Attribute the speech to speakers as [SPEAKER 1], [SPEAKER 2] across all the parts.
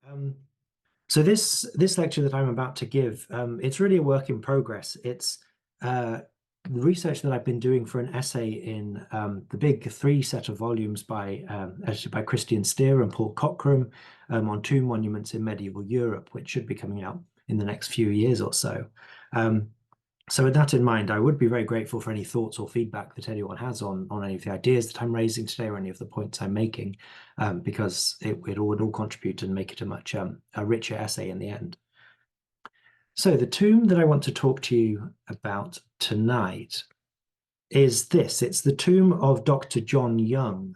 [SPEAKER 1] Um, so this lecture that I'm about to give, it's really a work in progress. It's research that I've been doing for an essay in the big three set of volumes actually by Christian Steer and Paul Cockram on tomb monuments in medieval Europe, which should be coming out in the next few years or so. So with that in mind, I would be very grateful for any thoughts or feedback that anyone has on any of the ideas that I'm raising today or any of the points I'm making, because it would all contribute and make it a much a richer essay in the end. So the tomb that I want to talk to you about tonight is this. It's the tomb of Dr. John Yonge.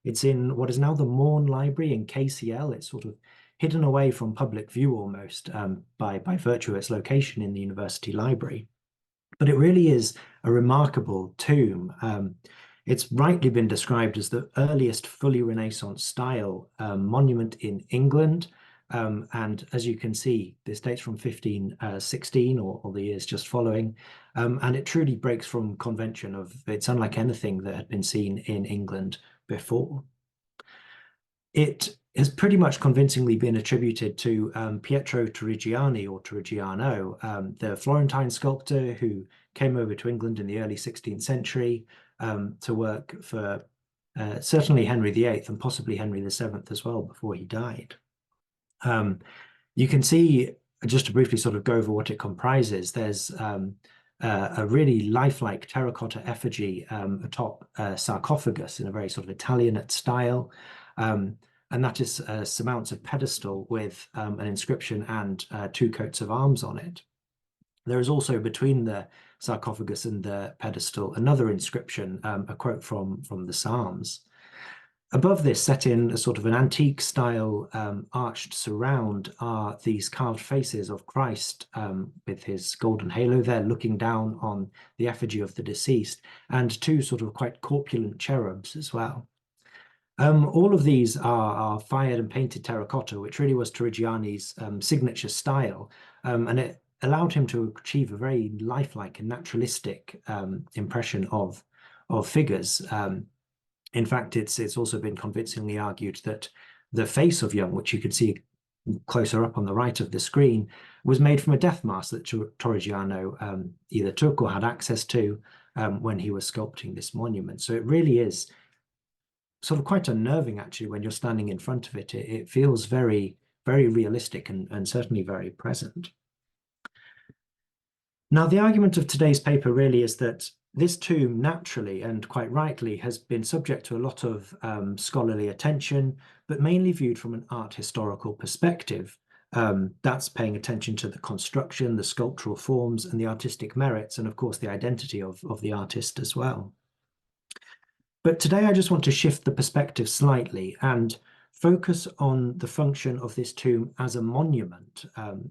[SPEAKER 1] It's in what is now the Morn Library in KCL. It's sort of hidden away from public view almost by virtue of its location in the university library. But it really is a remarkable tomb. It's rightly been described as the earliest fully Renaissance style monument in England. And as you can see, this dates from 1516 or the years just following. And it truly breaks from convention it's unlike anything that had been seen in England before. It has pretty much convincingly been attributed to Pietro Torrigiani or Torrigiano, the Florentine sculptor who came over to England in the early 16th century to work for certainly Henry VIII and possibly Henry VII as well before he died. You can see, just to briefly sort of go over what it comprises, there's a really lifelike terracotta effigy atop a sarcophagus in a very sort of Italianate style. And that is surmounts a pedestal with an inscription and two coats of arms on it. There is also between the sarcophagus and the pedestal another inscription, a quote from the Psalms. Above this, set in a sort of an antique style arched surround, are these carved faces of Christ with his golden halo there looking down on the effigy of the deceased, and two sort of quite corpulent cherubs as well. All of these are fired and painted terracotta, which really was Torrigiani's signature style, and it allowed him to achieve a very lifelike and naturalistic impression of figures. In fact, it's also been convincingly argued that the face of Yonge, which you can see closer up on the right of the screen, was made from a death mask that Torrigiano either took or had access to when he was sculpting this monument. So it really is sort of quite unnerving, actually, when you're standing in front of it. It feels very, very realistic and certainly very present. Now, the argument of today's paper really is that this tomb naturally and quite rightly has been subject to a lot of scholarly attention, but mainly viewed from an art historical perspective. That's paying attention to the construction, the sculptural forms and the artistic merits, and of course the identity of the artist as well. But today I just want to shift the perspective slightly and focus on the function of this tomb as a monument.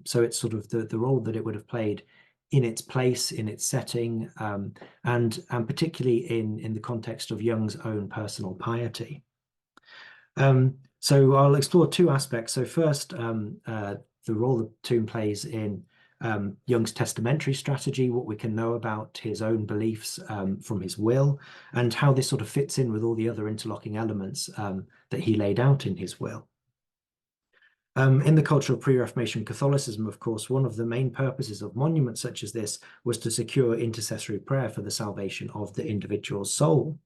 [SPEAKER 1] So it's sort of the role that it would have played in its place, in its setting, and particularly in the context of Yonge's own personal piety. So I'll explore two aspects. So first, the role the tomb plays in Yonge's testamentary strategy, what we can know about his own beliefs from his will, and how this sort of fits in with all the other interlocking elements that he laid out in his will. In the culture of pre-Reformation Catholicism, of course, one of the main purposes of monuments such as this was to secure intercessory prayer for the salvation of the individual's soul.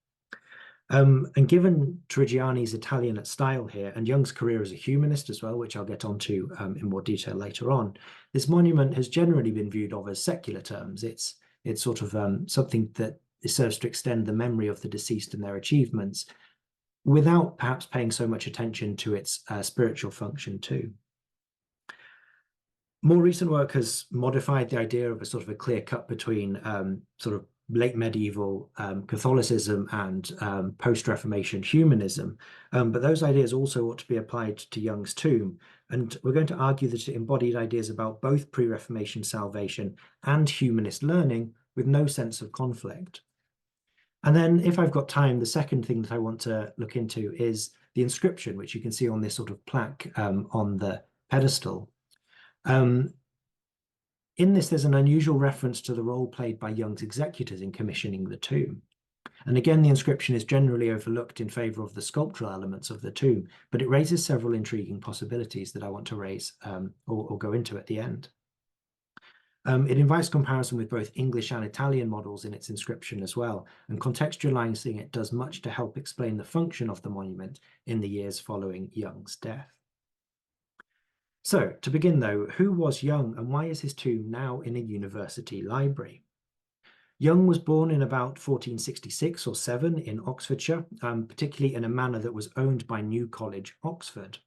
[SPEAKER 1] And given Torrigiani's Italianate style here and Yonge's career as a humanist as well, which I'll get onto in more detail later on, this monument has generally been viewed of as secular terms. It's sort of something that serves to extend the memory of the deceased and their achievements, without perhaps paying so much attention to its spiritual function too. More recent work has modified the idea of a sort of a clear cut between sort of late medieval Catholicism and post-Reformation humanism. But those ideas also ought to be applied to Yonge's tomb. And we're going to argue that it embodied ideas about both pre-Reformation salvation and humanist learning with no sense of conflict. And then if I've got time, the second thing that I want to look into is the inscription, which you can see on this sort of plaque on the pedestal. In this, there's an unusual reference to the role played by Yonge's executors in commissioning the tomb. And again, the inscription is generally overlooked in favour of the sculptural elements of the tomb, but it raises several intriguing possibilities that I want to raise or go into at the end. It invites comparison with both English and Italian models in its inscription as well, and contextualizing it does much to help explain the function of the monument in the years following Yonge's death. So, to begin though, who was Yonge and why is his tomb now in a university library? Yonge was born in about 1466 or 7 in Oxfordshire, particularly in a manor that was owned by New College, Oxford.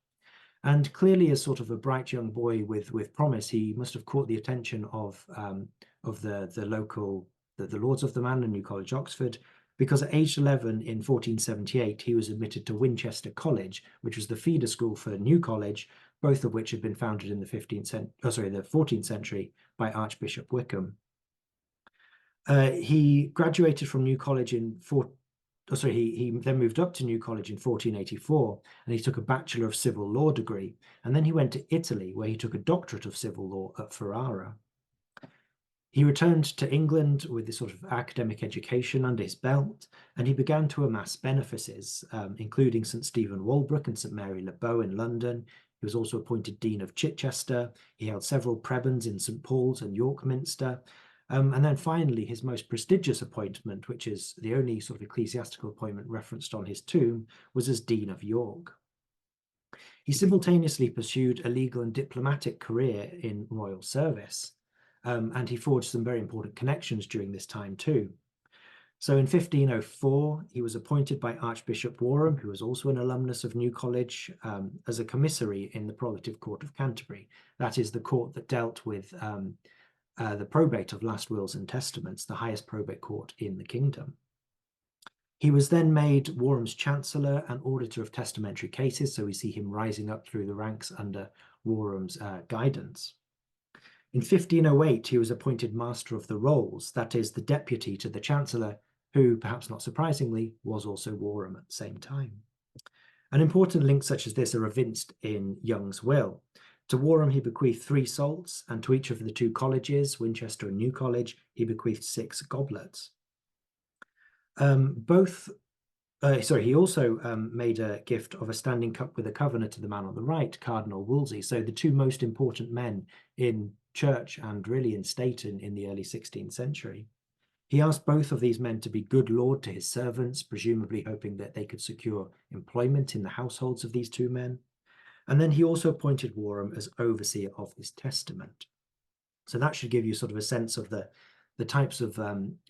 [SPEAKER 1] And clearly, as sort of a bright young boy with promise, he must have caught the attention of the local the lords of the manor, New College, Oxford, because at age 11 in 1478 he was admitted to Winchester College, which was the feeder school for New College, both of which had been founded in the 14th century by Archbishop Wickham. He graduated from New College he then moved up to New College in 1484, and he took a Bachelor of Civil Law degree. And then he went to Italy, where he took a doctorate of civil law at Ferrara. He returned to England with this sort of academic education under his belt, and he began to amass benefices, including St. Stephen Walbrook and St. Mary Le Bow in London. He was also appointed Dean of Chichester. He held several prebends in St. Paul's and York Minster. And then finally, his most prestigious appointment, which is the only sort of ecclesiastical appointment referenced on his tomb, was as Dean of York. He simultaneously pursued a legal and diplomatic career in royal service, and he forged some very important connections during this time too. So in 1504, he was appointed by Archbishop Warham, who was also an alumnus of New College, as a commissary in the Prerogative Court of Canterbury. That is the court that dealt with the probate of last wills and testaments, the highest probate court in the kingdom. He was then made Warham's Chancellor and Auditor of Testamentary Cases, so we see him rising up through the ranks under Warham's guidance. In 1508, he was appointed Master of the Rolls, that is, the deputy to the Chancellor, who, perhaps not surprisingly, was also Warham at the same time. An important link such as this are evinced in Yonge's will. To Warham, he bequeathed 3 salts, and to each of the 2 colleges, Winchester and New College, he bequeathed 6 goblets. He also made a gift of a standing cup with a cover to the man on the right, Cardinal Wolsey. So the 2 most important men in church and really in state in the early 16th century. He asked both of these men to be good lord to his servants, presumably hoping that they could secure employment in the households of these 2 men. And then he also appointed Warham as overseer of his testament. So that should give you sort of a sense of the types of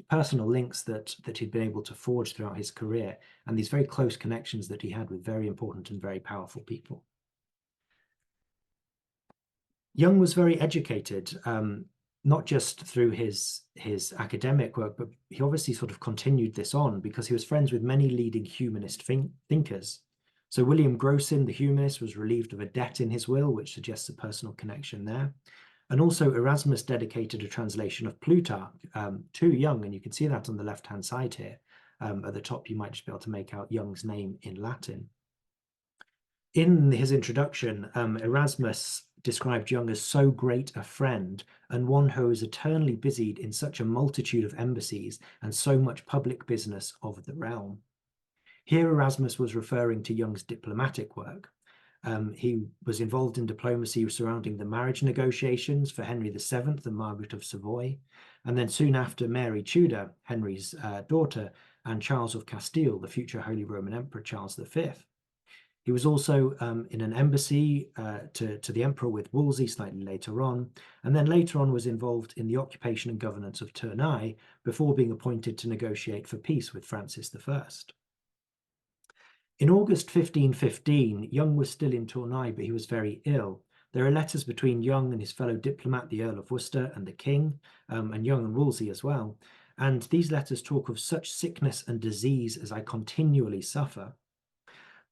[SPEAKER 1] personal links that he'd been able to forge throughout his career, and these very close connections that he had with very important and very powerful people. Yonge was very educated, not just through his academic work, but he obviously sort of continued this on because he was friends with many leading humanist thinkers. So William Grocyn, the humanist, was relieved of a debt in his will, which suggests a personal connection there. And also Erasmus dedicated a translation of Plutarch to Yonge, and you can see that on the left-hand side here. At the top, you might just be able to make out Yonge's name in Latin. In his introduction, Erasmus described Yonge as so great a friend and one who is eternally busied in such a multitude of embassies and so much public business of the realm. Here Erasmus was referring to Yonge's diplomatic work. He was involved in diplomacy surrounding the marriage negotiations for Henry VII and Margaret of Savoy, and then soon after Mary Tudor, Henry's daughter, and Charles of Castile, the future Holy Roman Emperor Charles V. He was also in an embassy to the emperor with Wolsey slightly later on, and then later on was involved in the occupation and governance of Tournai before being appointed to negotiate for peace with Francis I. In August 1515, Yonge was still in Tournai, but he was very ill. There are letters between Yonge and his fellow diplomat, the Earl of Worcester, and the king, and Yonge and Wolsey as well. And these letters talk of such sickness and disease as I continually suffer.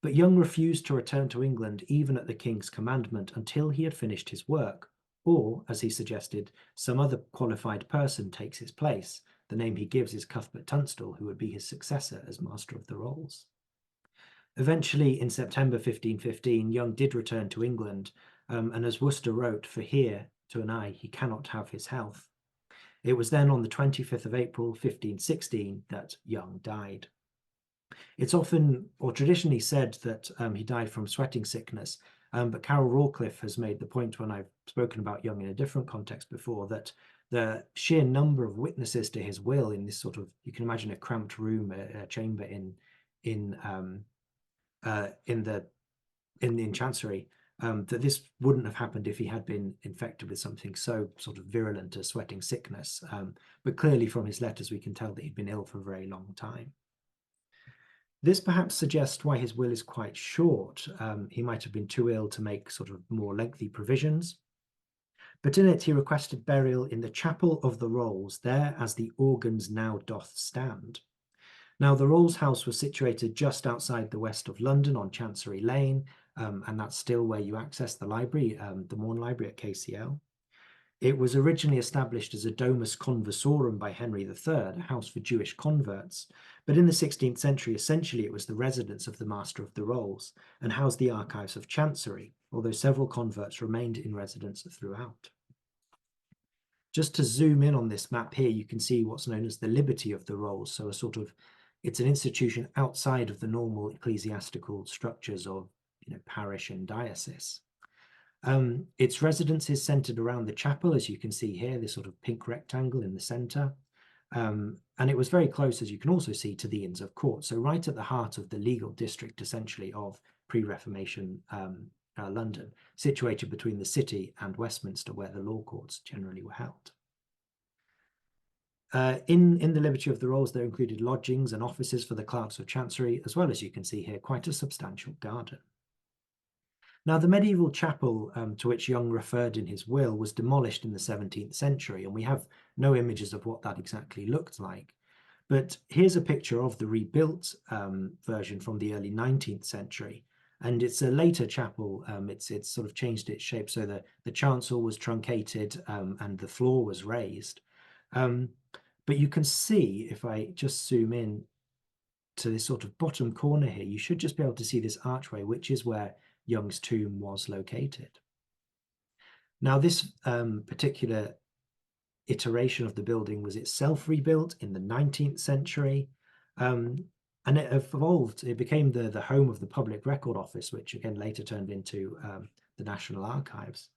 [SPEAKER 1] But Yonge refused to return to England even at the king's commandment until he had finished his work, or, as he suggested, some other qualified person takes his place. The name he gives is Cuthbert Tunstall, who would be his successor as Master of the Rolls. Eventually, in September 1515, Yonge did return to England, and as Worcester wrote, for here, Tournai, he cannot have his health. It was then on the 25th of April, 1516, that Yonge died. It's often or traditionally said that he died from sweating sickness, but Carol Rawcliffe has made the point when I've spoken about Yonge in a different context before that the sheer number of witnesses to his will in this sort of, you can imagine a cramped room, a chamber in Chancery, that this wouldn't have happened if he had been infected with something so sort of virulent as sweating sickness. But clearly from his letters, we can tell that he'd been ill for a very long time. This perhaps suggests why his will is quite short. He might have been too ill to make sort of more lengthy provisions. But in it, he requested burial in the chapel of the Rolls, there as the organs now doth stand. Now, the Rolls House was situated just outside the west of London on Chancery Lane, and that's still where you access the library, the Morn Library at KCL. It was originally established as a domus conversorum by Henry III, a house for Jewish converts, but in the 16th century, essentially it was the residence of the Master of the Rolls and housed the archives of Chancery, although several converts remained in residence throughout. Just to zoom in on this map here, you can see what's known as the Liberty of the Rolls, so it's an institution outside of the normal ecclesiastical structures of parish and diocese. Its residence is centered around the chapel, as you can see here, this sort of pink rectangle in the center. And it was very close, as you can also see, to the Inns of Court. So right at the heart of the legal district, essentially, of pre-Reformation London, situated between the city and Westminster, where the law courts generally were held. In the Liberty of the Rolls, there included lodgings and offices for the clerks of Chancery, as well as you can see here, quite a substantial garden. Now, the medieval chapel to which Yonge referred in his will was demolished in the 17th century, and we have no images of what that exactly looked like. But here's a picture of the rebuilt version from the early 19th century, and it's a later chapel. It's sort of changed its shape, so the chancel was truncated and the floor was raised. But you can see, if I just zoom in to this sort of bottom corner here, you should just be able to see this archway, which is where Yonge's tomb was located. Now, this particular iteration of the building was itself rebuilt in the 19th century, and it evolved. It became the home of the Public Record Office, which again later turned into the National Archives.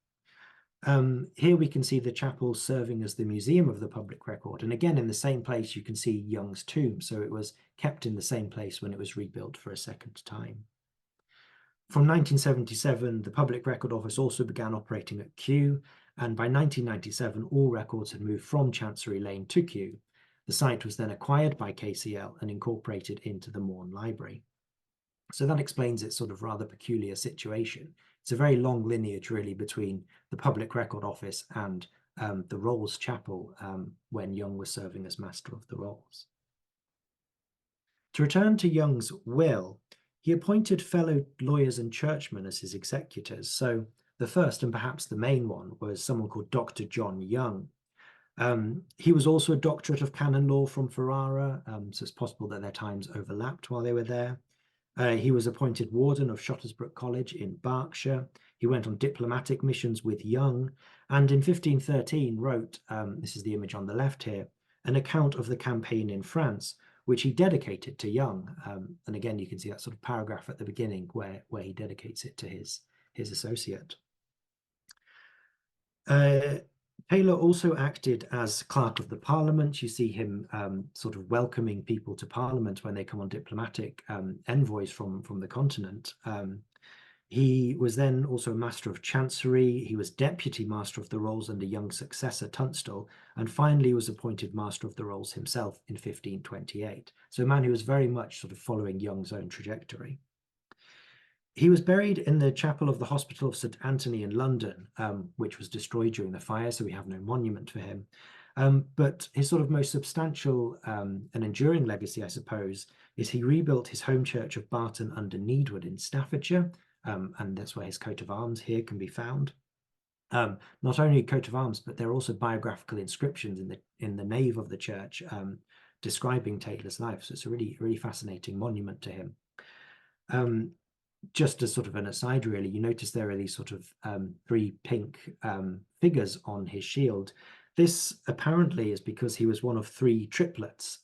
[SPEAKER 1] Here we can see the chapel serving as the museum of the public record, and again in the same place you can see Yonge's tomb, so it was kept in the same place when it was rebuilt for a second time. From 1977, the Public Record Office also began operating at Kew, and by 1997, all records had moved from Chancery Lane to Kew. The site was then acquired by KCL and incorporated into the Morn Library. So that explains its sort of rather peculiar situation. It's a very long lineage, really, between the Public Record Office and the Rolls Chapel when Yonge was serving as Master of the Rolls. To return to Yonge's will, he appointed fellow lawyers and churchmen as his executors. So the first and perhaps the main one was someone called Dr. John Yonge. He was also a doctorate of canon law from Ferrara, so it's possible that their times overlapped while they were there. He was appointed warden of Shottersbrook College in Berkshire. He went on diplomatic missions with Yonge, and in 1513 wrote, this is the image on the left here, an account of the campaign in France, which he dedicated to Yonge. And again, you can see that sort of paragraph at the beginning where he dedicates it to his associate. Taylor also acted as clerk of the Parliament. You see him sort of welcoming people to Parliament when they come on diplomatic envoys from the continent. He was then also Master of Chancery. He was Deputy Master of the Rolls under Yonge's successor, Tunstall, and finally was appointed Master of the Rolls himself in 1528. So a man who was very much sort of following Yonge's own trajectory. He was buried in the chapel of the Hospital of St. Anthony in London, which was destroyed during the fire, so we have no monument for him. But his sort of most substantial and enduring legacy, I suppose, is he rebuilt his home church of Barton under Needwood in Staffordshire, and that's where his coat of arms here can be found. Not only coat of arms, but there are also biographical inscriptions in the nave of the church describing Taylor's life. So it's a really fascinating monument to him. Just as sort of an aside, really, you notice there are these sort of three pink figures on his shield. This apparently is because he was one of three triplets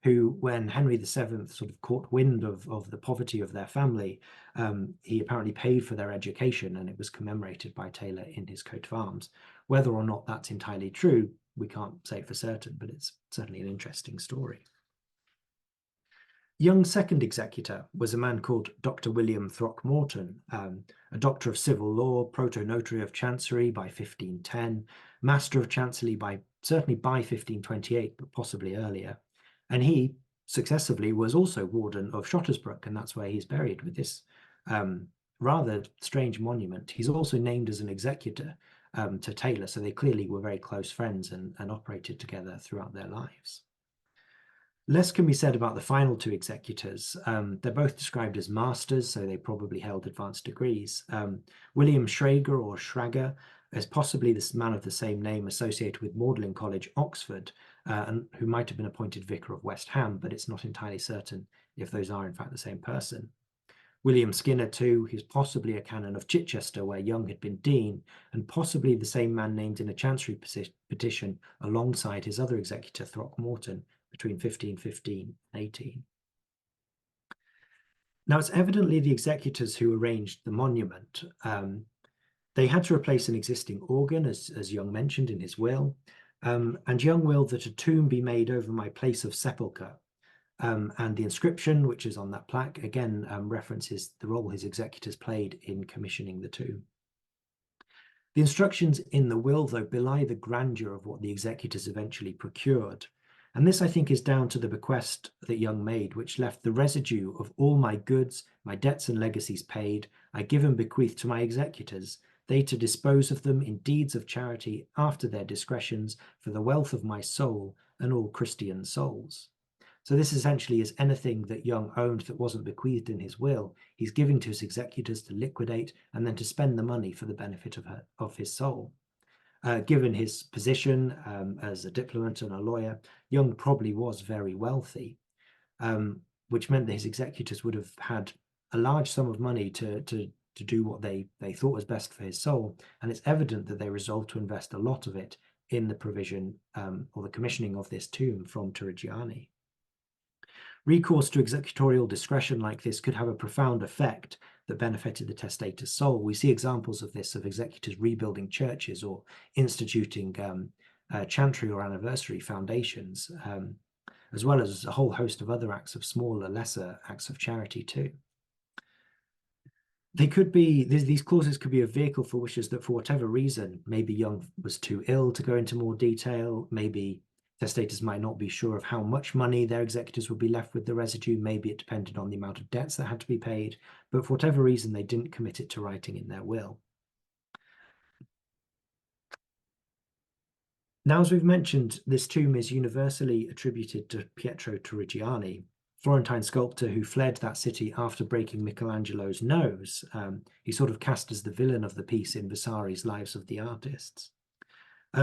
[SPEAKER 1] who, when Henry VII sort of caught wind of the poverty of their family, he apparently paid for their education, and it was commemorated by Taylor in his coat of arms. Whether or not that's entirely true, we can't say for certain, but it's certainly an interesting story. Yonge's second executor was a man called Dr. William Throckmorton, a doctor of civil law, proto-notary of chancery by 1510, master of chancery certainly by 1528, but possibly earlier. And he successively was also warden of Shottersbrook, and that's where he's buried with this rather strange monument. He's also named as an executor to Taylor, so they clearly were very close friends and operated together throughout their lives. Less can be said about the final two executors. They're both described as masters, so they probably held advanced degrees. William Schrager or Schrager is possibly this man of the same name associated with Magdalen College, Oxford, and who might have been appointed vicar of West Ham, but it's not entirely certain if those are in fact the same person. William Skinner, too, he's possibly a canon of Chichester, where Yonge had been dean, and possibly the same man named in a chancery petition alongside his other executor, Throckmorton, between 1515 and 18. Now, it's evidently the executors who arranged the monument. They had to replace an existing organ, as Yonge mentioned in his will, and Yonge willed that a tomb be made over my place of sepulchre. And the inscription, which is on that plaque, again references the role his executors played in commissioning the tomb. The instructions in the will, though, belie the grandeur of what the executors eventually procured. And this, I think, is down to the bequest that Yonge made, which left the residue of all my goods, my debts and legacies paid, I give and bequeath to my executors, they to dispose of them in deeds of charity after their discretions for the wealth of my soul and all Christian souls. So this essentially is anything that Yonge owned that wasn't bequeathed in his will, he's giving to his executors to liquidate and then to spend the money for the benefit of his soul. Given his position as a diplomat and a lawyer, Yonge probably was very wealthy, which meant that his executors would have had a large sum of money to do what they thought was best for his soul. And it's evident that they resolved to invest a lot of it in the provision or the commissioning of this tomb from Torrigiani. Recourse to executorial discretion like this could have a profound effect that benefited the testator's soul. We see examples of this, of executors rebuilding churches or instituting chantry or anniversary foundations, as well as a whole host of other acts of smaller, lesser acts of charity too. They could be, these clauses could be a vehicle for wishes that for whatever reason, maybe Yonge was too ill to go into more detail, maybe testators might not be sure of how much money their executors would be left with the residue. Maybe it depended on the amount of debts that had to be paid, but for whatever reason, they didn't commit it to writing in their will. Now, as we've mentioned, this tomb is universally attributed to Pietro Torrigiani, Florentine sculptor who fled that city after breaking Michelangelo's nose. He's sort of cast as the villain of the piece in Vasari's Lives of the Artists.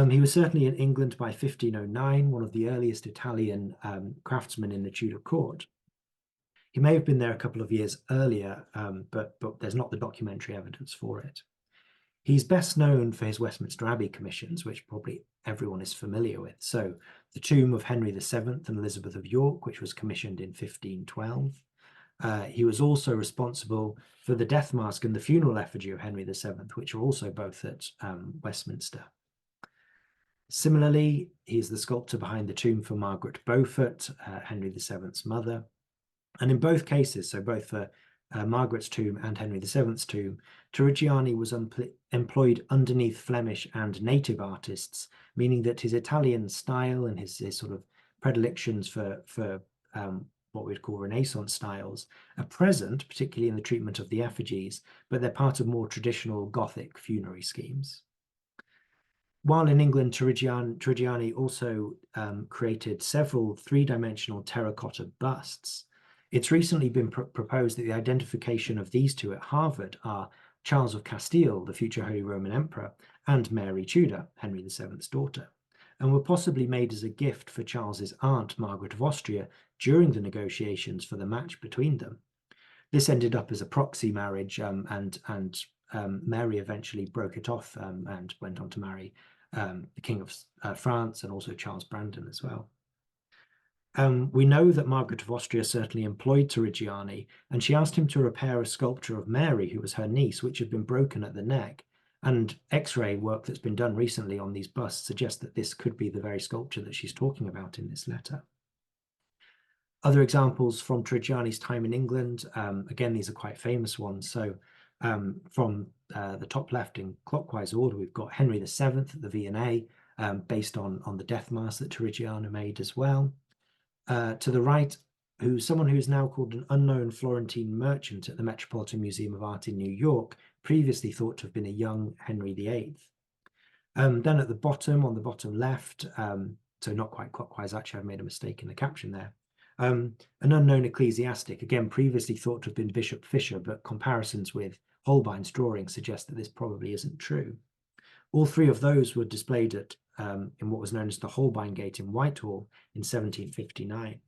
[SPEAKER 1] He was certainly in England by 1509, one of the earliest Italian craftsmen in the Tudor court. He may have been there a couple of years earlier, but there's not the documentary evidence for it. He's best known for his Westminster Abbey commissions, which probably everyone is familiar with. So the tomb of Henry VII and Elizabeth of York, which was commissioned in 1512. He was also responsible for the death mask and the funeral effigy of Henry VII, which are also both at Westminster. Similarly, he's the sculptor behind the tomb for Margaret Beaufort, Henry VII's mother. And in both cases, so both for Margaret's tomb and Henry VII's tomb, Torrigiani was employed underneath Flemish and native artists, meaning that his Italian style and his sort of predilections for what we'd call Renaissance styles are present, particularly in the treatment of the effigies, but they're part of more traditional Gothic funerary schemes. While in England, Torrigiani also created several three-dimensional terracotta busts. It's recently been proposed that the identification of these two at Harvard are Charles of Castile, the future Holy Roman Emperor, and Mary Tudor, Henry VII's daughter, and were possibly made as a gift for Charles's aunt, Margaret of Austria, during the negotiations for the match between them. This ended up as a proxy marriage, and Mary eventually broke it off and went on to marry the King of France, and also Charles Brandon as well. We know that Margaret of Austria certainly employed Torrigiani, and she asked him to repair a sculpture of Mary, who was her niece, which had been broken at the neck. And X-ray work that's been done recently on these busts suggests that this could be the very sculpture that she's talking about in this letter. Other examples from Torrigiani's time in England, again, these are quite famous ones. So from the top left in clockwise order, we've got Henry VII at the V&A, based on the death mask that Torrigiani made as well. To the right, someone who's now called an unknown Florentine merchant at the Metropolitan Museum of Art in New York, previously thought to have been a young Henry VIII. Then at the bottom, on the bottom left, so not quite clockwise, actually I've made a mistake in the caption there, an unknown ecclesiastic, again previously thought to have been Bishop Fisher, but comparisons with Holbein's drawing suggest that this probably isn't true. All three of those were displayed at in what was known as the Holbein Gate in Whitehall in 1759.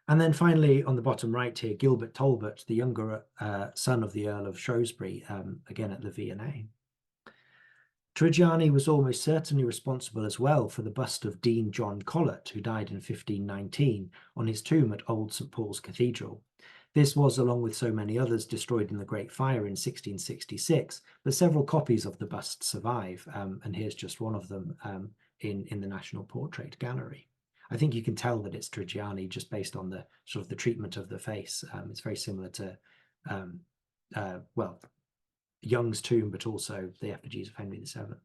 [SPEAKER 1] And then finally, on the bottom right here, Gilbert Talbot, the younger son of the Earl of Shrewsbury, again at the V&A. Torrigiani was almost certainly responsible as well for the bust of Dean John Colet, who died in 1519, on his tomb at Old St Paul's Cathedral. This was, along with so many others, destroyed in the Great Fire in 1666, but several copies of the bust survive, and here's just one of them in the National Portrait Gallery. I think you can tell that it's Torrigiani just based on the sort of the treatment of the face. It's very similar to, well, Yonge's tomb, but also the effigies of Henry VII.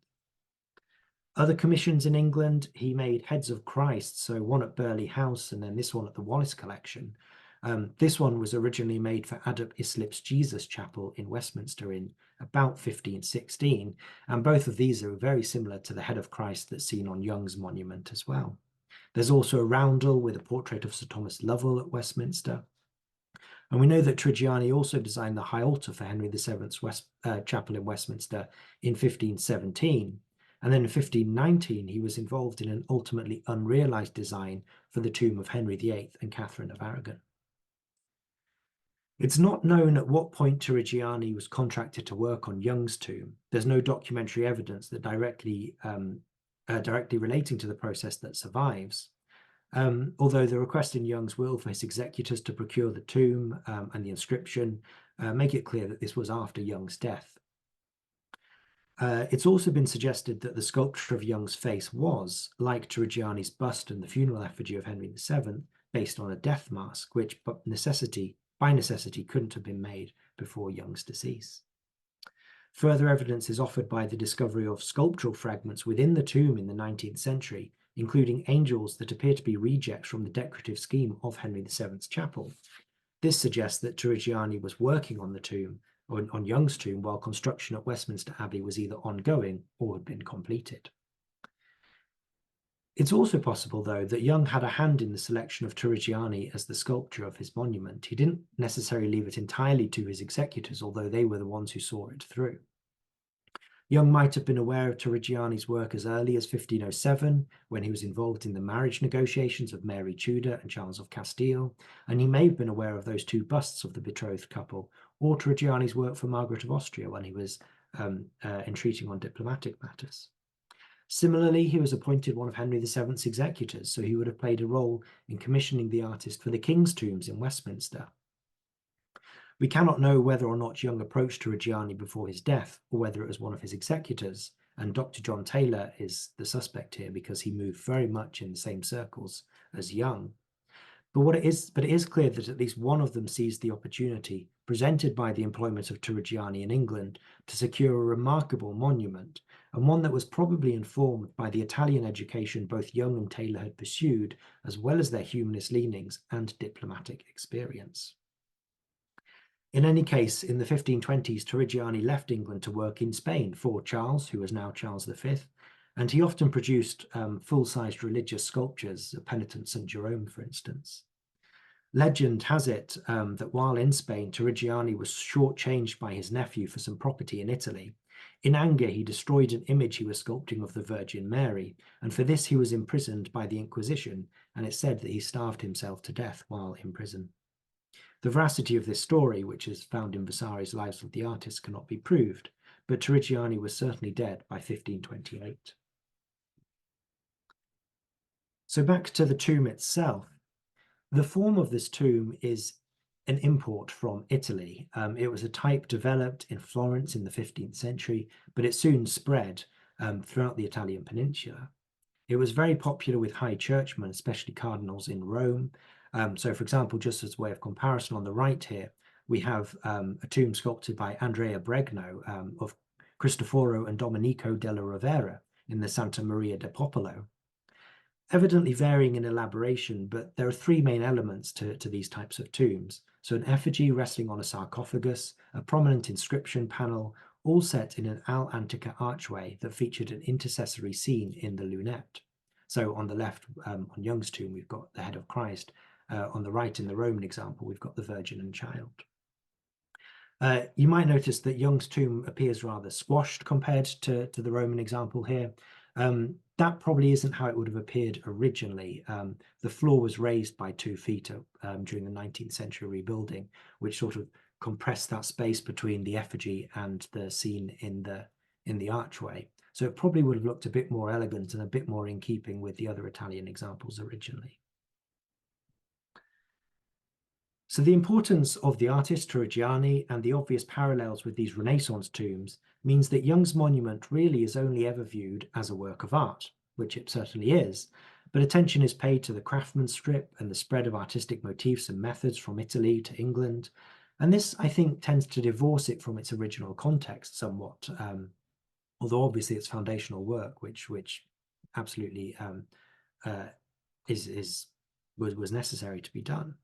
[SPEAKER 1] Other commissions in England, he made heads of Christ, so one at Burghley House and then this one at the Wallace Collection. This one was originally made for Adopt Islip's Jesus Chapel in Westminster in about 1516, and both of these are very similar to the head of Christ that's seen on Yonge's monument as well. There's also a roundel with a portrait of Sir Thomas Lovell at Westminster. And we know that Torrigiani also designed the high altar for Henry VII's chapel in Westminster in 1517. And then in 1519, he was involved in an ultimately unrealized design for the tomb of Henry VIII and Catherine of Aragon. It's not known at what point Torrigiani was contracted to work on Yonge's tomb. There's no documentary evidence that directly relating to the process that survives. Although the request in Yonge's will for his executors to procure the tomb and the inscription make it clear that this was after Yonge's death. It's also been suggested that the sculpture of Yonge's face was, like Torrigiani's bust and the funeral effigy of Henry VII, based on a death mask, which by necessity couldn't have been made before Yonge's decease. Further evidence is offered by the discovery of sculptural fragments within the tomb in the 19th century, including angels that appear to be rejects from the decorative scheme of Henry VII's chapel. This suggests that Torrigiani was working on the tomb, or on Yonge's tomb, while construction at Westminster Abbey was either ongoing or had been completed. It's also possible, though, that Yonge had a hand in the selection of Torrigiani as the sculptor of his monument. He didn't necessarily leave it entirely to his executors, although they were the ones who saw it through. Yonge might have been aware of Torrigiani's work as early as 1507, when he was involved in the marriage negotiations of Mary Tudor and Charles of Castile, and he may have been aware of those two busts of the betrothed couple, or Torrigiani's work for Margaret of Austria when he was entreating on diplomatic matters. Similarly, he was appointed one of Henry VII's executors, so he would have played a role in commissioning the artist for the King's tombs in Westminster. We cannot know whether or not Yonge approached Torrigiani before his death, or whether it was one of his executors, and Dr. John Taylor is the suspect here because he moved very much in the same circles as Yonge. But it is clear that at least one of them seized the opportunity presented by the employment of Torrigiani in England to secure a remarkable monument, and one that was probably informed by the Italian education both Yonge and Taylor had pursued, as well as their humanist leanings and diplomatic experience. In any case, in the 1520s, Torrigiani left England to work in Spain for Charles, who was now Charles V, and he often produced full-sized religious sculptures, Penitent St. Jerome, for instance. Legend has it that while in Spain, Torrigiani was shortchanged by his nephew for some property in Italy. In anger, he destroyed an image he was sculpting of the Virgin Mary, and for this he was imprisoned by the Inquisition, and it's said that he starved himself to death while in prison. The veracity of this story, which is found in Vasari's Lives of the Artists, cannot be proved, but Torrigiani was certainly dead by 1528. So back to the tomb itself. The form of this tomb is an import from Italy. It was a type developed in Florence in the 15th century, but it soon spread throughout the Italian peninsula. It was very popular with high churchmen, especially cardinals in Rome. So, for example, just as a way of comparison, on the right here, we have a tomb sculpted by Andrea Bregno of Cristoforo and Domenico della Rovera in the Santa Maria del Popolo. Evidently varying in elaboration, but there are three main elements to these types of tombs. So an effigy resting on a sarcophagus, a prominent inscription panel, all set in an al antica archway that featured an intercessory scene in the lunette. So on the left, on Yonge's tomb, we've got the head of Christ. On the right, in the Roman example, we've got the Virgin and Child. You might notice that Yonge's tomb appears rather squashed compared to the Roman example here. That probably isn't how it would have appeared originally. The floor was raised by 2 feet during the 19th century rebuilding, which sort of compressed that space between the effigy and the scene in the archway. So it probably would have looked a bit more elegant and a bit more in keeping with the other Italian examples originally. So the importance of the artist Torrigiani and the obvious parallels with these Renaissance tombs means that Yonge's monument really is only ever viewed as a work of art, which it certainly is, but attention is paid to the craftsmanship and the spread of artistic motifs and methods from Italy to England. And this, I think, tends to divorce it from its original context somewhat, although obviously it's foundational work, which absolutely was necessary to be done.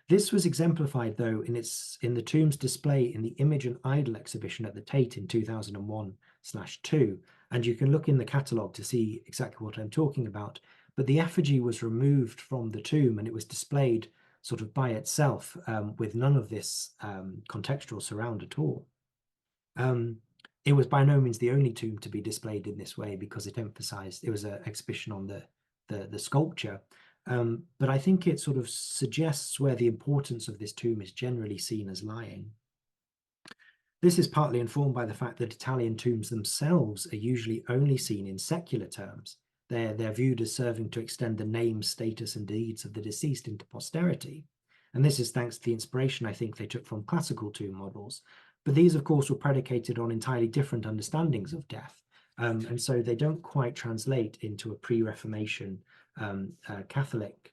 [SPEAKER 1] This was exemplified, though, in the tomb's display in the Image and Idol exhibition at the Tate in 2001/2, and you can look in the catalogue to see exactly what I'm talking about. But the effigy was removed from the tomb and it was displayed sort of by itself with none of this contextual surround at all. It was by no means the only tomb to be displayed in this way because it was an exhibition on the sculpture. But I think it sort of suggests where the importance of this tomb is generally seen as lying. This is partly informed by the fact that Italian tombs themselves are usually only seen in secular terms. They're viewed as serving to extend the name, status, and deeds of the deceased into posterity. And this is thanks to the inspiration I think they took from classical tomb models. But these, of course, were predicated on entirely different understandings of death. And so they don't quite translate into a pre-Reformation Catholic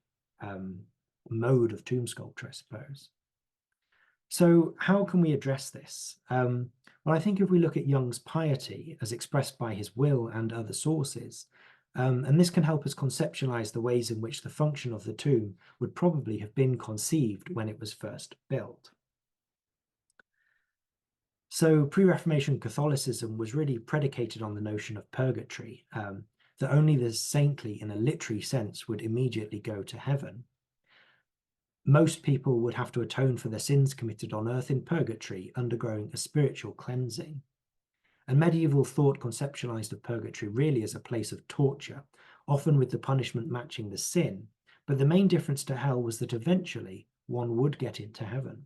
[SPEAKER 1] mode of tomb sculpture, I suppose. So how can we address this? Well, I think if we look at Yonge's piety as expressed by his will and other sources, and this can help us conceptualize the ways in which the function of the tomb would probably have been conceived when it was first built. So pre-Reformation Catholicism was really predicated on the notion of purgatory, that only the saintly in a literary sense would immediately go to heaven. Most people would have to atone for their sins committed on earth in purgatory, undergoing a spiritual cleansing. And medieval thought conceptualized of purgatory really as a place of torture, often with the punishment matching the sin. But the main difference to hell was that eventually one would get into heaven.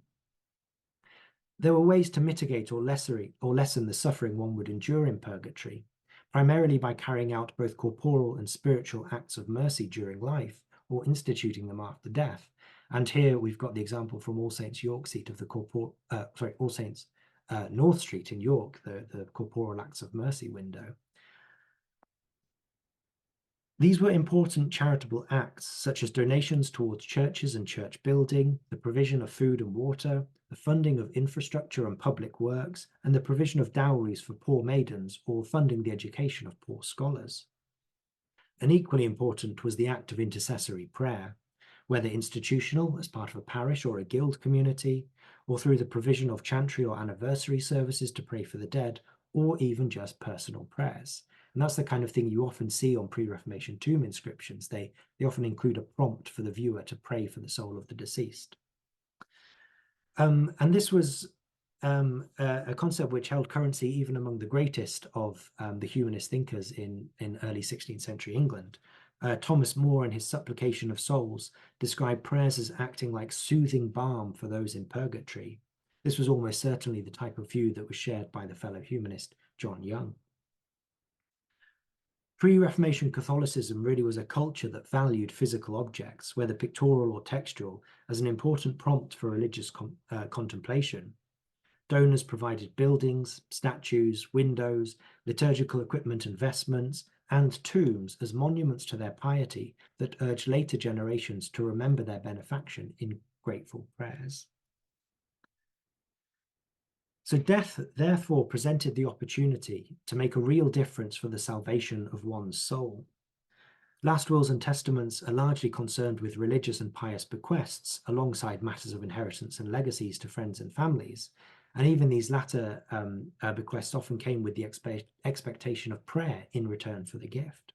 [SPEAKER 1] There were ways to mitigate or lessen the suffering one would endure in purgatory, primarily by carrying out both corporal and spiritual acts of mercy during life, or instituting them after death. And here we've got the example from All Saints York seat of the All Saints North Street in York, the corporal acts of mercy window. These were important charitable acts, such as donations towards churches and church building, the provision of food and water, the funding of infrastructure and public works, and the provision of dowries for poor maidens, or funding the education of poor scholars. And equally important was the act of intercessory prayer, whether institutional as part of a parish or a guild community, or through the provision of chantry or anniversary services to pray for the dead, or even just personal prayers. And that's the kind of thing you often see on pre-Reformation tomb inscriptions. They often include a prompt for the viewer to pray for the soul of the deceased. And this was a concept which held currency even among the greatest of the humanist thinkers in early 16th century England. Thomas More, in his Supplication of Souls, described prayers as acting like soothing balm for those in purgatory. This was almost certainly the type of view that was shared by the fellow humanist John Yonge. Pre-Reformation Catholicism really was a culture that valued physical objects, whether pictorial or textual, as an important prompt for religious contemplation. Donors provided buildings, statues, windows, liturgical equipment and vestments, and tombs as monuments to their piety that urged later generations to remember their benefaction in grateful prayers. So death therefore presented the opportunity to make a real difference for the salvation of one's soul. Last wills and testaments are largely concerned with religious and pious bequests, alongside matters of inheritance and legacies to friends and families. And even these latter bequests often came with the expectation of prayer in return for the gift.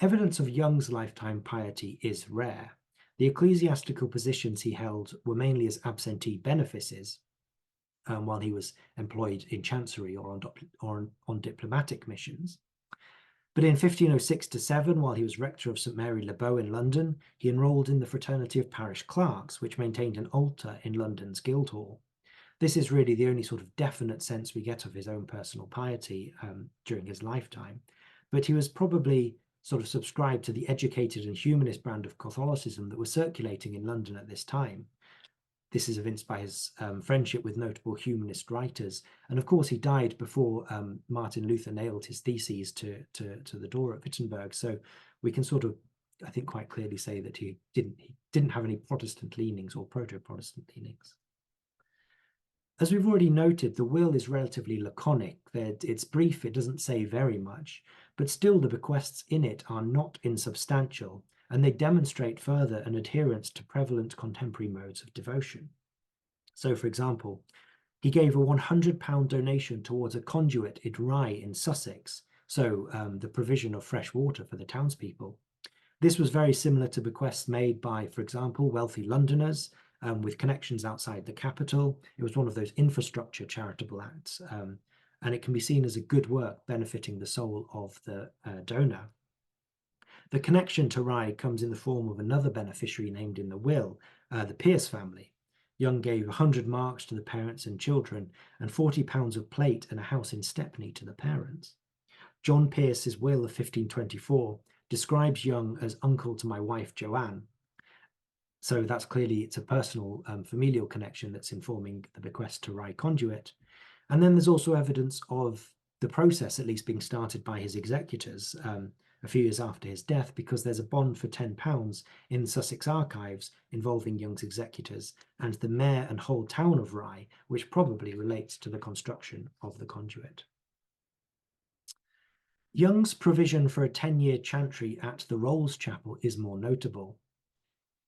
[SPEAKER 1] Evidence of Yonge's lifetime piety is rare. The ecclesiastical positions he held were mainly as absentee benefices, while he was employed in chancery or on diplomatic missions. But in 1506-7, while he was rector of St Mary Le Bow in London, he enrolled in the Fraternity of Parish Clerks, which maintained an altar in London's Guildhall. This is really the only sort of definite sense we get of his own personal piety during his lifetime. But he was probably sort of subscribed to the educated and humanist brand of Catholicism that was circulating in London at this time. This is evinced by his friendship with notable humanist writers. And of course, he died before Martin Luther nailed his theses to the door at Wittenberg. So we can sort of, I think, quite clearly say that he didn't have any Protestant leanings or proto-Protestant leanings. As we've already noted, the will is relatively laconic. It's brief, it doesn't say very much, but still the bequests in it are not insubstantial, and they demonstrate further an adherence to prevalent contemporary modes of devotion. So, for example, he gave a £100 donation towards a conduit at Rye in Sussex, so the provision of fresh water for the townspeople. This was very similar to bequests made by, for example, wealthy Londoners with connections outside the capital. It was one of those infrastructure charitable acts, and it can be seen as a good work benefiting the soul of the donor. The connection to Rye comes in the form of another beneficiary named in the will, the Pierce family. Yonge gave 100 marks to the parents and children, and £40 of plate and a house in Stepney to the parents. John Pierce's will of 1524 describes Yonge as uncle to my wife Joanne. So that's clearly, it's a personal familial connection that's informing the bequest to Rye Conduit. And then there's also evidence of the process at least being started by his executors a few years after his death, because there's a bond for £10 in Sussex archives involving Yonge's executors and the mayor and whole town of Rye, which probably relates to the construction of the conduit. Yonge's provision for a 10-year chantry at the Rolls Chapel is more notable.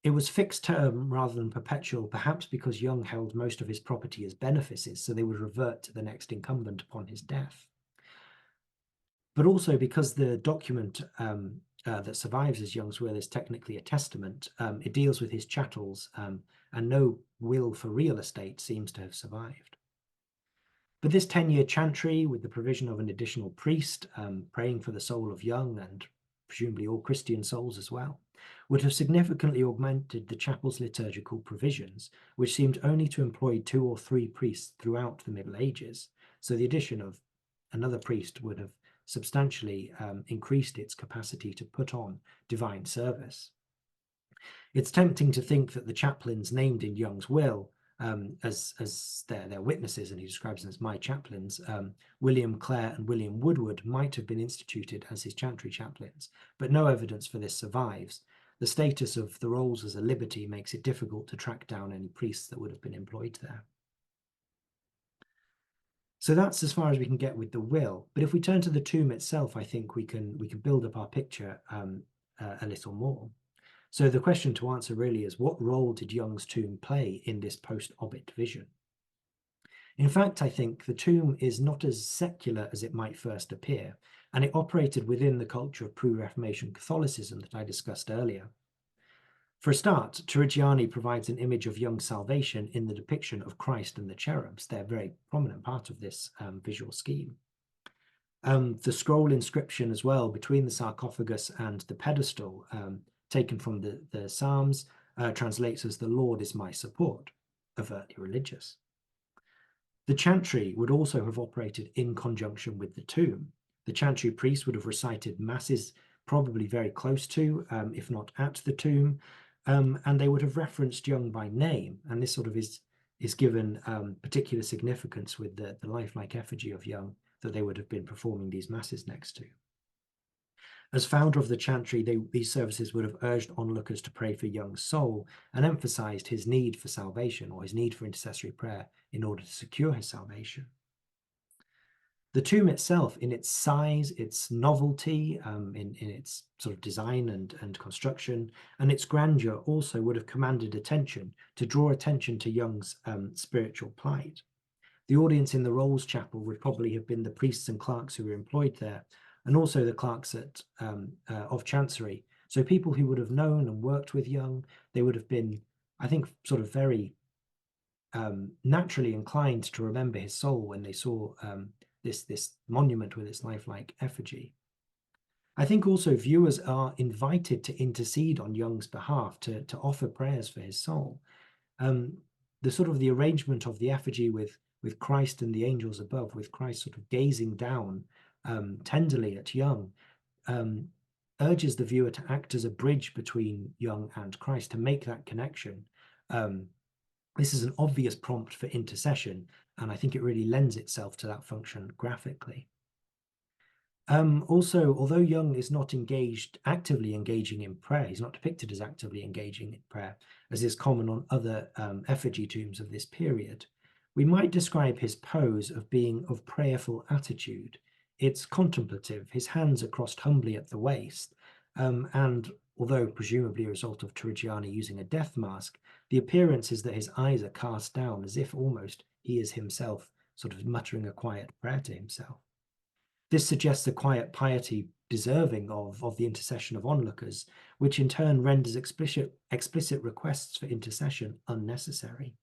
[SPEAKER 1] It was fixed term rather than perpetual, perhaps because Yonge held most of his property as benefices, so they would revert to the next incumbent upon his death. But also because the document that survives as Yonge's will is technically a testament, it deals with his chattels, and no will for real estate seems to have survived. But this 10-year chantry, with the provision of an additional priest praying for the soul of Yonge and presumably all Christian souls as well, would have significantly augmented the chapel's liturgical provisions, which seemed only to employ 2 or 3 priests throughout the Middle Ages. So the addition of another priest would have substantially increased its capacity to put on divine service. It's tempting to think that the chaplains named in Yonge's will as their witnesses, and he describes them as my chaplains, William Clare and William Woodward, might have been instituted as his chantry chaplains, but no evidence for this survives. The status of the rolls as a liberty makes it difficult to track down any priests that would have been employed there. So that's as far as we can get with the will. But if we turn to the tomb itself, I think we can build up our picture a little more. So the question to answer really is, what role did Yonge's tomb play in this post-obit vision? In fact, I think the tomb is not as secular as it might first appear, and it operated within the culture of pre-Reformation Catholicism that I discussed earlier. For a start, Torrigiani provides an image of Yonge's salvation in the depiction of Christ and the cherubs. They're a very prominent part of this visual scheme. The scroll inscription as well between the sarcophagus and the pedestal, taken from the Psalms, translates as "The Lord is my support." overtly religious. The chantry would also have operated in conjunction with the tomb. The chantry priest would have recited masses probably very close to, if not at the tomb, and they would have referenced Yonge by name, and this sort of is given particular significance with the lifelike effigy of Yonge that they would have been performing these masses next to. As founder of the chantry, these services would have urged onlookers to pray for Yonge's soul and emphasized his need for salvation, or his need for intercessory prayer in order to secure his salvation. The tomb itself, in its size, its novelty, in its sort of design and construction, and its grandeur also would have commanded attention to draw attention to Yonge's spiritual plight. The audience in the Rolls Chapel would probably have been the priests and clerks who were employed there, and also the clerks of Chancery. So people who would have known and worked with Yonge, they would have been, I think, sort of very naturally inclined to remember his soul when they saw this monument with its lifelike effigy. I think also viewers are invited to intercede on Yonge's behalf, to offer prayers for his soul. The sort of the arrangement of the effigy with Christ and the angels above, with Christ sort of gazing down tenderly at Yonge, urges the viewer to act as a bridge between Yonge and Christ, to make that connection. This is an obvious prompt for intercession, and I think it really lends itself to that function graphically. Also, although Yonge is not actively engaging in prayer, he's not depicted as actively engaging in prayer, as is common on other effigy tombs of this period, we might describe his pose of being of prayerful attitude. It's contemplative, his hands are crossed humbly at the waist, and although presumably a result of Torrigiani using a death mask, the appearance is that his eyes are cast down, as if almost he is himself sort of muttering a quiet prayer to himself. This suggests a quiet piety deserving of the intercession of onlookers, which in turn renders explicit requests for intercession unnecessary.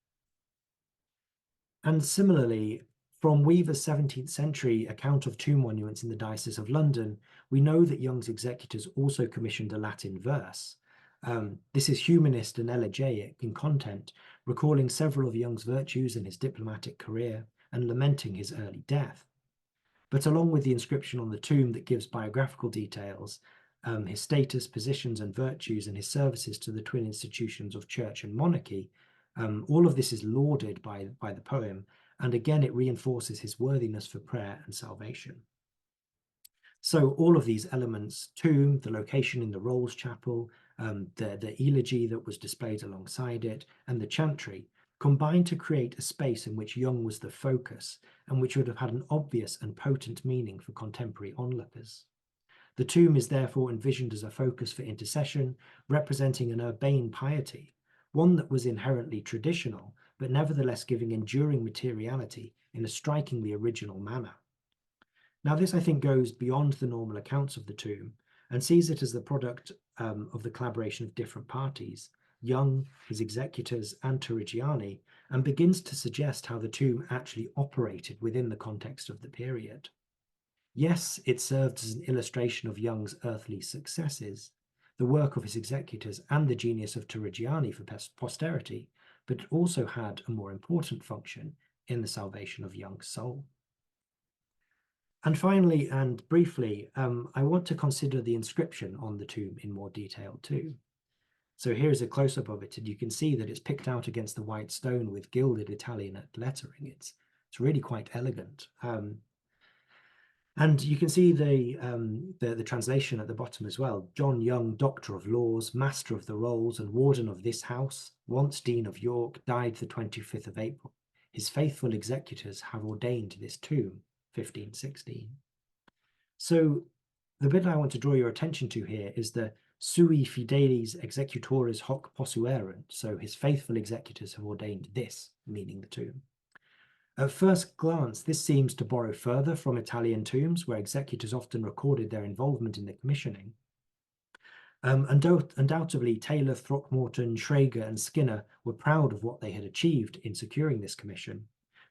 [SPEAKER 1] And similarly, from Weaver's 17th century account of tomb monuments in the Diocese of London, we know that Yonge's executors also commissioned a Latin verse. This is humanist and elegiac in content, recalling several of Yonge's virtues in his diplomatic career and lamenting his early death. But along with the inscription on the tomb that gives biographical details, his status, positions, and virtues, and his services to the twin institutions of church and monarchy, all of this is lauded by the poem, and again it reinforces his worthiness for prayer and salvation. So all of these elements, tomb, the location in the Rolls Chapel, the elegy that was displayed alongside it, and the chantry, combined to create a space in which Yonge was the focus, and which would have had an obvious and potent meaning for contemporary onlookers. The tomb is therefore envisioned as a focus for intercession, representing an urbane piety, one that was inherently traditional, but nevertheless giving enduring materiality in a strikingly original manner. Now, this, I think, goes beyond the normal accounts of the tomb and sees it as the product of the collaboration of different parties, Yonge, his executors, and Torrigiani, and begins to suggest how the tomb actually operated within the context of the period. Yes, it served as an illustration of Yonge's earthly successes, the work of his executors, and the genius of Torrigiani for posterity, but it also had a more important function in the salvation of Yonge's soul. And finally, and briefly, I want to consider the inscription on the tomb in more detail too. So here's a close-up of it, and you can see that it's picked out against the white stone with gilded Italian lettering. It's really quite elegant. And you can see the translation at the bottom as well. John Yonge, Doctor of Laws, Master of the Rolls, and Warden of this house, once Dean of York, died the 25th of April. His faithful executors have ordained this tomb, 1516. So the bit I want to draw your attention to here is the sui fidelis executores hoc possuerunt. So his faithful executors have ordained this, meaning the tomb. At first glance, this seems to borrow further from Italian tombs, where executors often recorded their involvement in the commissioning. Undoubtedly, Taylor, Throckmorton, Schrager, and Skinner were proud of what they had achieved in securing this commission,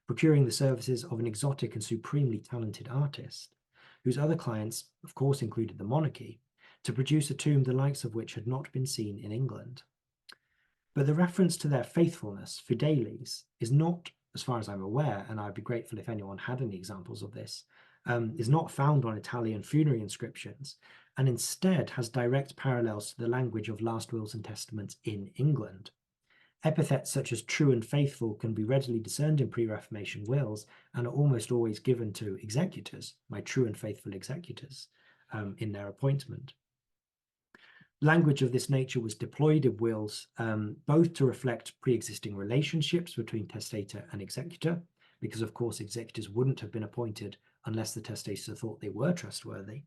[SPEAKER 1] procuring the services of an exotic and supremely talented artist, whose other clients, of course, included the monarchy, to produce a tomb the likes of which had not been seen in England. But the reference to their faithfulness, fideles, is not, as far as I'm aware, and I'd be grateful if anyone had any examples of this, is not found on Italian funerary inscriptions, and instead has direct parallels to the language of last wills and testaments in England. Epithets such as true and faithful can be readily discerned in pre-Reformation wills and are almost always given to executors, my true and faithful executors, in their appointment. Language of this nature was deployed in wills both to reflect pre-existing relationships between testator and executor, because of course executors wouldn't have been appointed unless the testator thought they were trustworthy,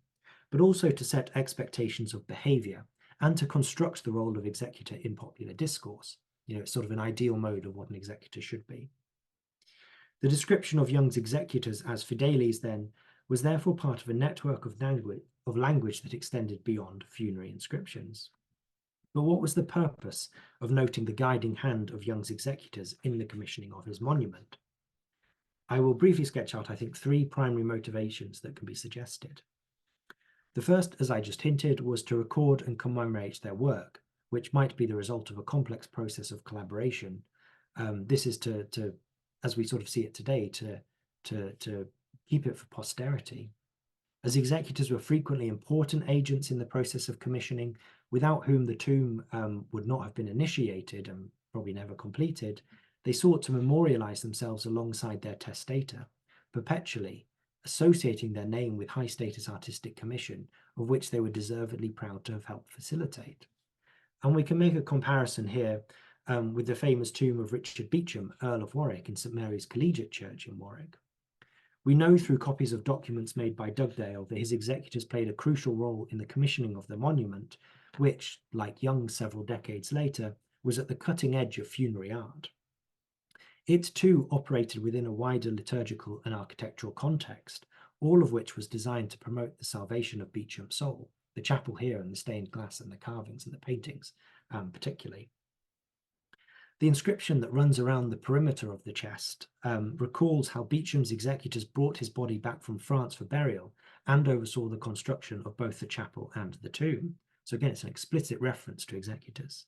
[SPEAKER 1] but also to set expectations of behaviour and to construct the role of executor in popular discourse. It's sort of an ideal mode of what an executor should be. The description of Yonge's executors as fideles, then, was therefore part of a network of language that extended beyond funerary inscriptions. But what was the purpose of noting the guiding hand of Yonge's executors in the commissioning of his monument? I will briefly sketch out, I think, 3 primary motivations that can be suggested. The first, as I just hinted, was to record and commemorate their work, which might be the result of a complex process of collaboration. This is to, as we sort of see it today, to keep it for posterity. As executors were frequently important agents in the process of commissioning, without whom the tomb would not have been initiated and probably never completed, they sought to memorialize themselves alongside their testator, perpetually associating their name with high-status artistic commission, of which they were deservedly proud to have helped facilitate. And we can make a comparison here with the famous tomb of Richard Beauchamp, Earl of Warwick, in St Mary's Collegiate Church in Warwick. We know through copies of documents made by Dugdale that his executors played a crucial role in the commissioning of the monument, which, like Yonge several decades later, was at the cutting edge of funerary art. It too operated within a wider liturgical and architectural context, all of which was designed to promote the salvation of Beauchamp's soul, the chapel here and the stained glass and the carvings and the paintings particularly. The inscription that runs around the perimeter of the chest recalls how Beauchamp's executors brought his body back from France for burial and oversaw the construction of both the chapel and the tomb. So again, it's an explicit reference to executors.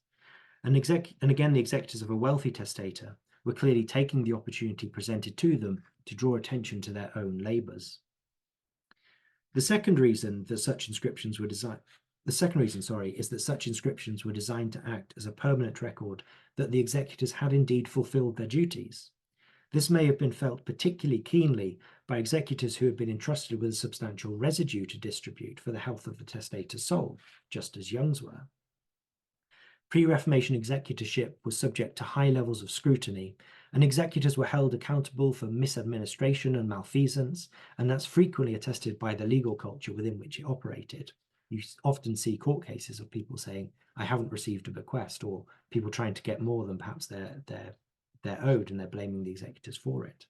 [SPEAKER 1] And again, the executors of a wealthy testator were clearly taking the opportunity presented to them to draw attention to their own labours. The second reason that such inscriptions were designed is that such inscriptions were designed to act as a permanent record that the executors had indeed fulfilled their duties. This may have been felt particularly keenly by executors who had been entrusted with a substantial residue to distribute for the health of the testator's soul, just as Yonge's were. Pre-Reformation executorship was subject to high levels of scrutiny, and executors were held accountable for misadministration and malfeasance, and that's frequently attested by the legal culture within which it operated. You often see court cases of people saying, I haven't received a bequest, or people trying to get more than perhaps they're owed, and they're blaming the executors for it.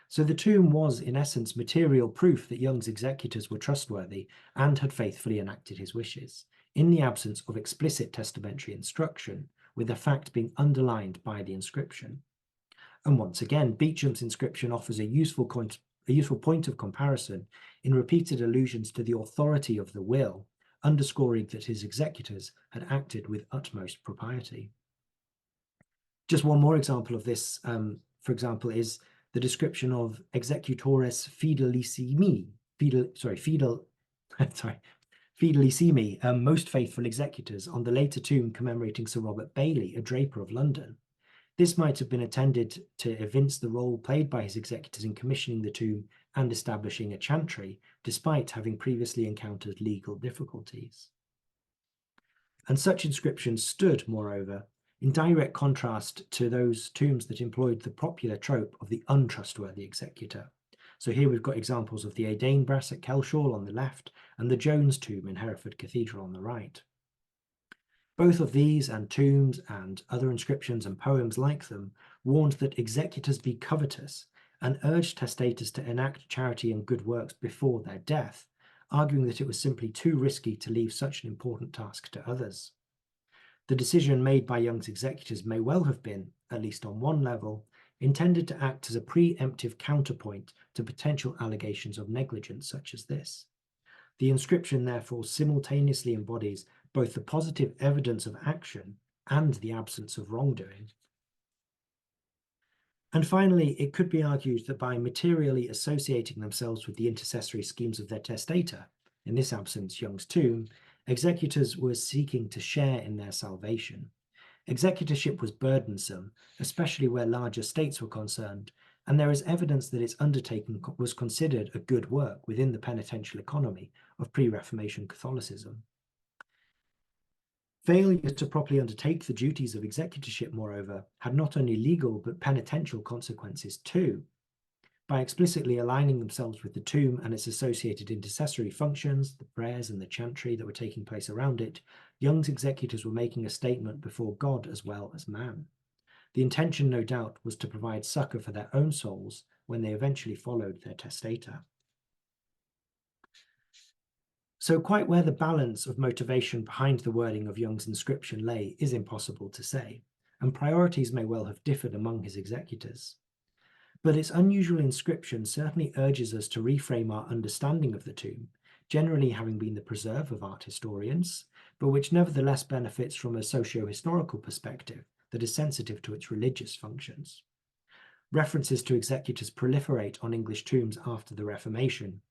[SPEAKER 1] So the tomb was, in essence, material proof that Yonge's executors were trustworthy and had faithfully enacted his wishes, in the absence of explicit testamentary instruction, with the fact being underlined by the inscription. And once again, Beauchamp's inscription offers a useful point of comparison in repeated allusions to the authority of the will, underscoring that his executors had acted with utmost propriety. Just one more example of this, for example, is the description of executores fidelissimi, fidelissimi, most faithful executors, on the later tomb commemorating Sir Robert Bailey, a draper of London. This might have been intended to evince the role played by his executors in commissioning the tomb and establishing a chantry, despite having previously encountered legal difficulties. And such inscriptions stood, moreover, in direct contrast to those tombs that employed the popular trope of the untrustworthy executor. So here we've got examples of the Adain brass at Kelshall on the left and the Jones tomb in Hereford Cathedral on the right. Both of these and tombs and other inscriptions and poems like them warned that executors be covetous and urged testators to enact charity and good works before their death, arguing that it was simply too risky to leave such an important task to others. The decision made by Yonge's executors may well have been, at least on one level, intended to act as a preemptive counterpoint to potential allegations of negligence such as this. The inscription therefore simultaneously embodies both the positive evidence of action and the absence of wrongdoing. And finally, it could be argued that by materially associating themselves with the intercessory schemes of their testator, in this absence Yonge's tomb, executors were seeking to share in their salvation. Executorship was burdensome, especially where large estates were concerned, and there is evidence that its undertaking was considered a good work within the penitential economy of pre-Reformation Catholicism. Failure to properly undertake the duties of executorship, moreover, had not only legal but penitential consequences too. By explicitly aligning themselves with the tomb and its associated intercessory functions, the prayers and the chantry that were taking place around it, Yonge's executors were making a statement before God as well as man. The intention, no doubt, was to provide succor for their own souls when they eventually followed their testator. So quite where the balance of motivation behind the wording of Yonge's inscription lay is impossible to say, and priorities may well have differed among his executors. But its unusual inscription certainly urges us to reframe our understanding of the tomb, generally having been the preserve of art historians, but which nevertheless benefits from a socio-historical perspective that is sensitive to its religious functions. References to executors proliferate on English tombs after the Reformation.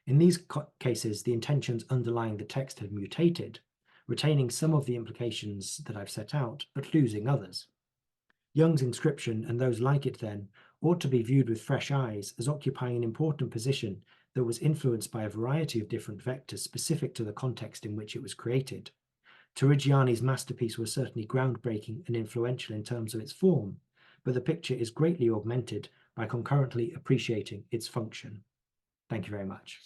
[SPEAKER 1] In these cases, the intentions underlying the text had mutated, retaining some of the implications that I've set out, but losing others. Yonge's inscription, and those like it then, ought to be viewed with fresh eyes as occupying an important position that was influenced by a variety of different vectors specific to the context in which it was created. Torrigiani's masterpiece was certainly groundbreaking and influential in terms of its form, but the picture is greatly augmented by concurrently appreciating its function. Thank you very much.